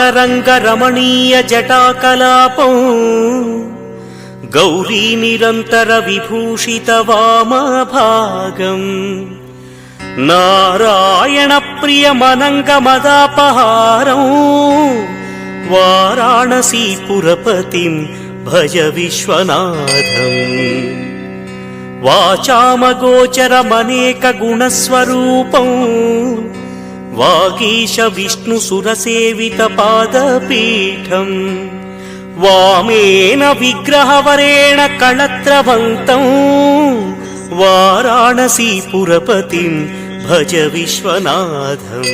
గంగాతరంగరమణీయ జటాకలాపం గౌరీ నిరంతర విభూషిత వామభాగం నారాయణ ప్రియమనంగమదాపహారం వారాణసీపురపతిం భజ విశ్వనాథం వాచామగోచరమనేక గుణస్వరూపం వాగీశ విష్ణు సురసేవిత పాదపీఠం వామేన విగ్రహవరేణ కళత్రవంతం వారాణసీపురపతిం భజ విశ్వనాథం